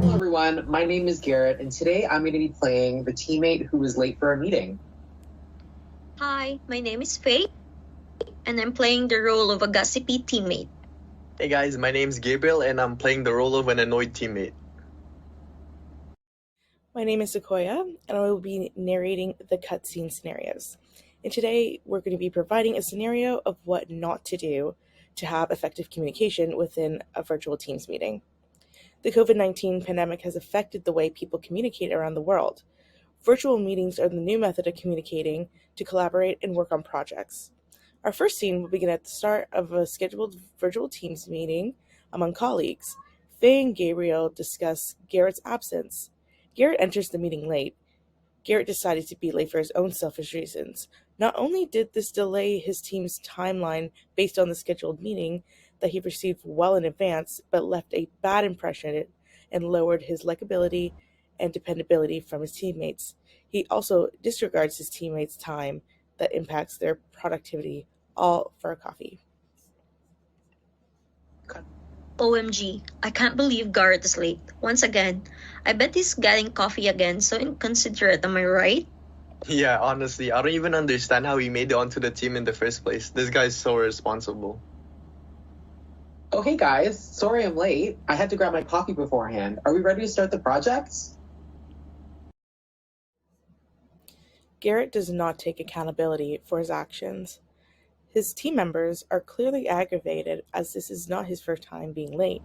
Hello, everyone. My name is Garrett, and today I'm going to be playing the teammate who was late for a meeting. Hi, my name is Faye, and I'm playing the role of a gossipy teammate. Hey guys, my name's Gabriel and I'm playing the role of an annoyed teammate. My name is Sequoia, and I will be narrating the cutscene scenarios. And today, we're going to be providing a scenario of what not to do to have effective communication within a virtual Teams meeting. The COVID-19 pandemic has affected the way people communicate around the world. Virtual meetings are the new method of communicating to collaborate and work on projects. Our first scene will begin at the start of a scheduled virtual Teams meeting among colleagues. Faye and Gabriel discuss Garrett's absence. Garrett enters the meeting late. Garrett decided to be late for his own selfish reasons. Not only did this delay his team's timeline based on the scheduled meeting that he received well in advance, but left a bad impression and lowered his likability and dependability from his teammates. He also disregards his teammates' time that impacts their productivity, all for a coffee. OMG, I can't believe Garrett is late. Once again, I bet he's getting coffee again, so inconsiderate, am I right? Yeah, honestly, I don't even understand how he made it onto the team in the first place. This guy's so irresponsible. Oh, hey guys. Sorry I'm late. I had to grab my coffee beforehand. Are we ready to start the project? Garrett does not take accountability for his actions. His team members are clearly aggravated as this is not his first time being late.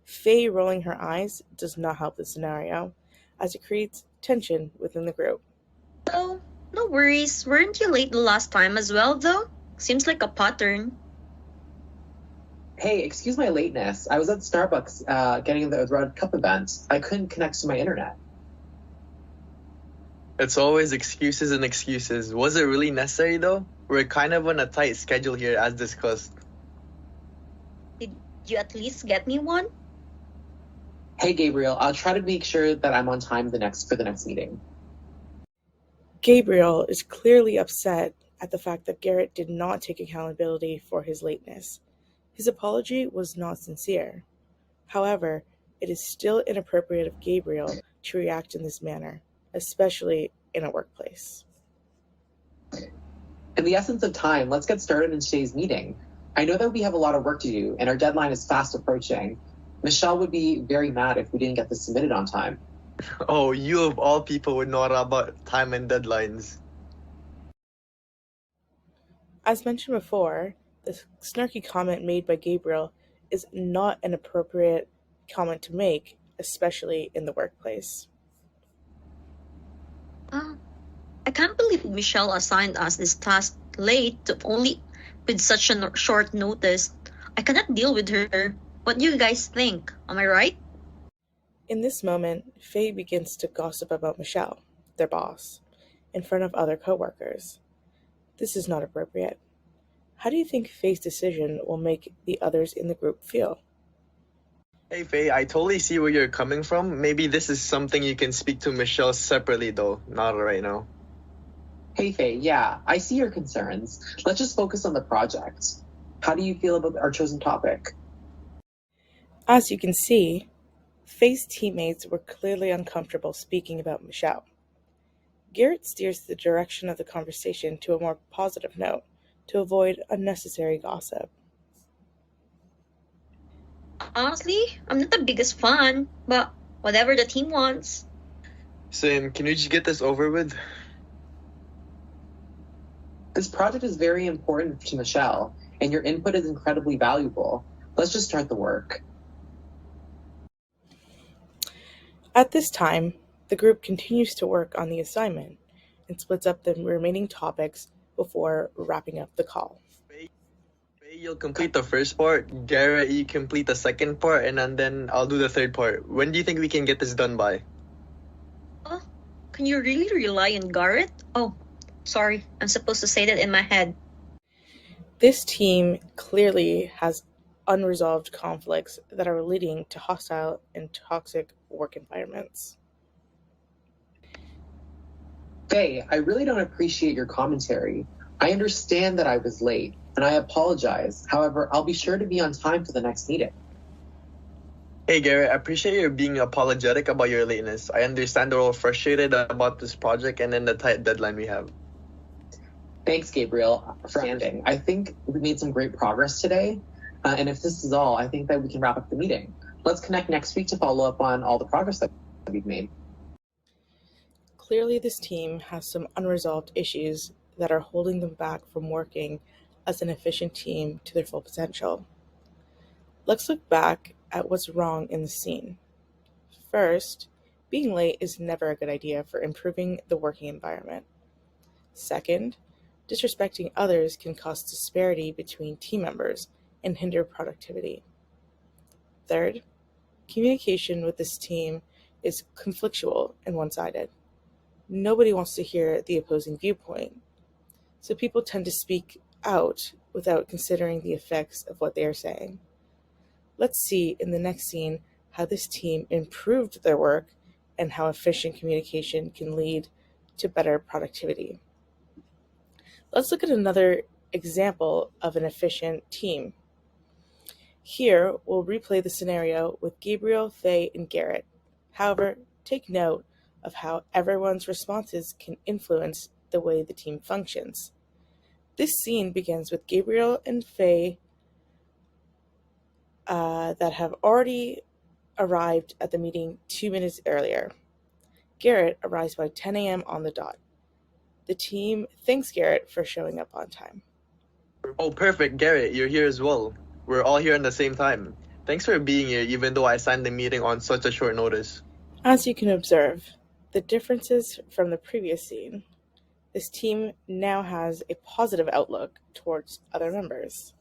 Faye rolling her eyes does not help the scenario, as it creates tension within the group. Oh, no worries. Weren't you late the last time as well, though? Seems like a pattern. Hey, excuse my lateness. I was at Starbucks getting the Red Cup event. I couldn't connect to my internet. It's always excuses and excuses. Was it really necessary though? We're kind of on a tight schedule here as discussed. Did you at least get me one? Hey, Gabriel. I'll try to make sure that I'm on time for the next meeting. Gabriel is clearly upset at the fact that Garrett did not take accountability for his lateness. His apology was not sincere. However, it is still inappropriate of Gabriel to react in this manner, especially in a workplace. In the essence of time, let's get started in today's meeting. I know that we have a lot of work to do, and our deadline is fast approaching. Michelle would be very mad if we didn't get this submitted on time. Oh, you of all people would know about time and deadlines. As mentioned before, the snarky comment made by Gabriel is not an appropriate comment to make, especially in the workplace. I can't believe Michelle assigned us this task late only with such a short notice. I cannot deal with her. What do you guys think? Am I right? In this moment, Faye begins to gossip about Michelle, their boss, in front of other coworkers. This is not appropriate. How do you think Faye's decision will make the others in the group feel? Hey Faye, I totally see where you're coming from. Maybe this is something you can speak to Michelle separately though, not right now. Hey, Faye, yeah, I see your concerns. Let's just focus on the project. How do you feel about our chosen topic? As you can see, Faye's teammates were clearly uncomfortable speaking about Michelle. Garrett steers the direction of the conversation to a more positive note to avoid unnecessary gossip. Honestly, I'm not the biggest fan, but whatever the team wants. Sim, can we just get this over with? This project is very important to Michelle, and your input is incredibly valuable. Let's just start the work. At this time, the group continues to work on the assignment and splits up the remaining topics before wrapping up the call. Faye, you'll complete the first part, Garrett, you complete the second part, and then I'll do the third part. When do you think we can get this done by? Oh, can you really rely on Garrett? Oh, sorry, I'm supposed to say that in my head. This team clearly has unresolved conflicts that are leading to hostile and toxic work environments. Faye, I really don't appreciate your commentary. I understand that I was late, and I apologize. However, I'll be sure to be on time for the next meeting. Hey Garrett, I appreciate you being apologetic about your lateness. I understand you're all frustrated about this project and then the tight deadline we have. Thanks, Gabriel, for understanding. I think we made some great progress today, and if this is all, I think that we can wrap up the meeting. Let's connect next week to follow up on all the progress that we've made. Clearly, this team has some unresolved issues that are holding them back from working as an efficient team to their full potential. Let's look back at what's wrong in the scene. First, being late is never a good idea for improving the working environment. Second, disrespecting others can cause disparity between team members and hinder productivity. Third, communication with this team is conflictual and one-sided. Nobody wants to hear the opposing viewpoint, so people tend to speak out without considering the effects of what they are saying. Let's see in the next scene how this team improved their work and how efficient communication can lead to better productivity. Let's look at another example of an efficient team. Here, we'll replay the scenario with Gabriel, Faye, and Garrett. However, take note of how everyone's responses can influence the way the team functions. This scene begins with Gabriel and Faye that have already arrived at the meeting 2 minutes earlier. Garrett arrives by 10 a.m. on the dot. The team thanks Garrett for showing up on time. Oh, perfect, Garrett, you're here as well. We're all here at the same time. Thanks for being here even though I signed the meeting on such a short notice. As you can observe, the differences from the previous scene, this team now has a positive outlook towards other members.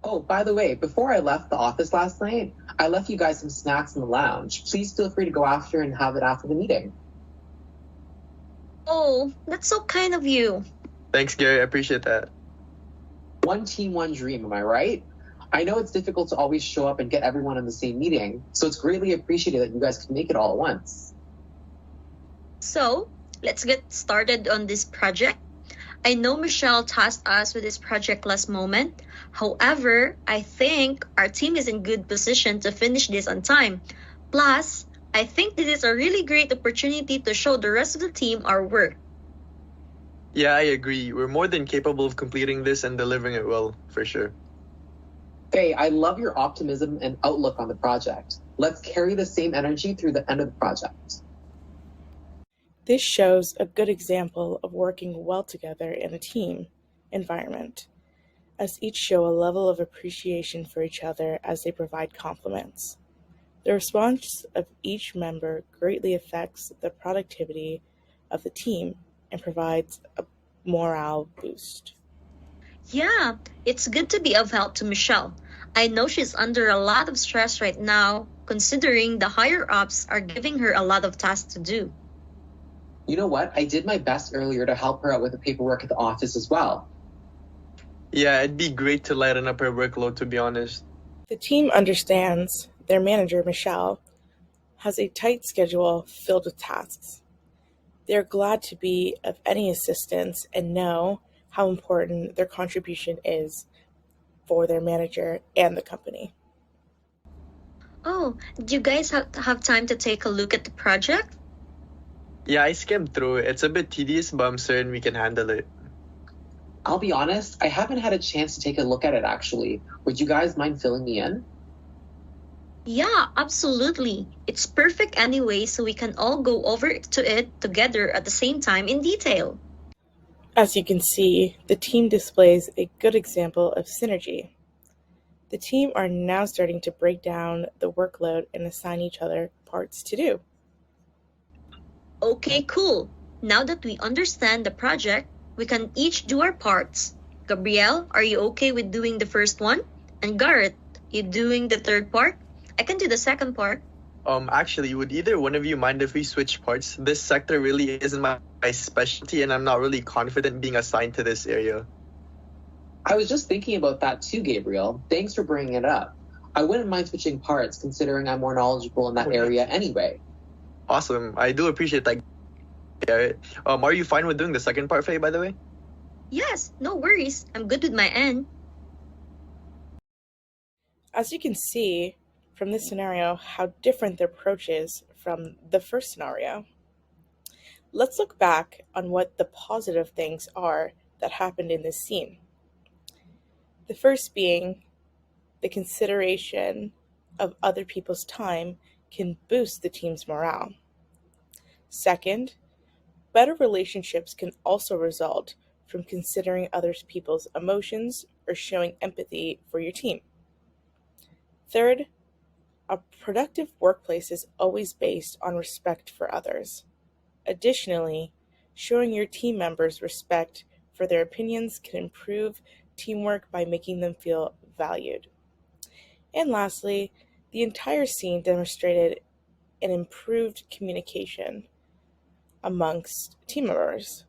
Oh, by the way, before I left the office last night, I left you guys some snacks in the lounge. Please feel free to go after and have it after the meeting. Oh, that's so kind of you. Thanks, Garrett, I appreciate that. One team, one dream, am I right? I know it's difficult to always show up and get everyone in the same meeting, so it's greatly appreciated that you guys can make it all at once. So, let's get started on this project. I know Michelle tasked us with this project last moment. However, I think our team is in good position to finish this on time. Plus, I think this is a really great opportunity to show the rest of the team our work. Yeah, I agree. We're more than capable of completing this and delivering it well, for sure. Faye, I love your optimism and outlook on the project. Let's carry the same energy through the end of the project. This shows a good example of working well together in a team environment, as each show a level of appreciation for each other as they provide compliments. The response of each member greatly affects the productivity of the team and provides a morale boost. Yeah, it's good to be of help to Michelle. I know she's under a lot of stress right now, considering the higher-ups are giving her a lot of tasks to do. You know what? I did my best earlier to help her out with the paperwork at the office as well. Yeah, it'd be great to lighten up her workload, to be honest. The team understands their manager, Michelle, has a tight schedule filled with tasks. They're glad to be of any assistance and know how important their contribution is for their manager and the company. Oh, do you guys have time to take a look at the project? Yeah, I skimmed through it. It's a bit tedious, but I'm certain we can handle it. I'll be honest, I haven't had a chance to take a look at it actually. Would you guys mind filling me in? Yeah, absolutely. It's perfect anyway, so we can all go over to it together at the same time in detail. As you can see, the team displays a good example of synergy. The team are now starting to break down the workload and assign each other parts to do. Okay, cool. Now that we understand the project, we can each do our parts. Gabrielle, are you okay with doing the first one? And Garrett, you doing the third part? I can do the second part. Actually, would either one of you mind if we switch parts? This sector really isn't my specialty, and I'm not really confident being assigned to this area. I was just thinking about that too, Gabriel. Thanks for bringing it up. I wouldn't mind switching parts considering I'm more knowledgeable in that area anyway. Awesome. I do appreciate that, Garrett. Are you fine with doing the second part, Faye, by the way? Yes, no worries. I'm good with my end. As you can see from this scenario how different the approach is from the first scenario. Let's look back on what the positive things are that happened in this scene. The first being the consideration of other people's time can boost the team's morale. Second, better relationships can also result from considering other people's emotions or showing empathy for your team. Third, a productive workplace is always based on respect for others. Additionally, showing your team members respect for their opinions can improve teamwork by making them feel valued. And lastly, the entire scene demonstrated an improved communication amongst team members.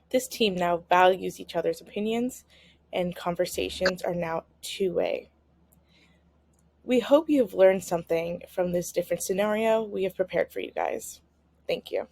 This team now values each other's opinions, and conversations are now two-way. We hope you have learned something from this different scenario we have prepared for you guys. Thank you.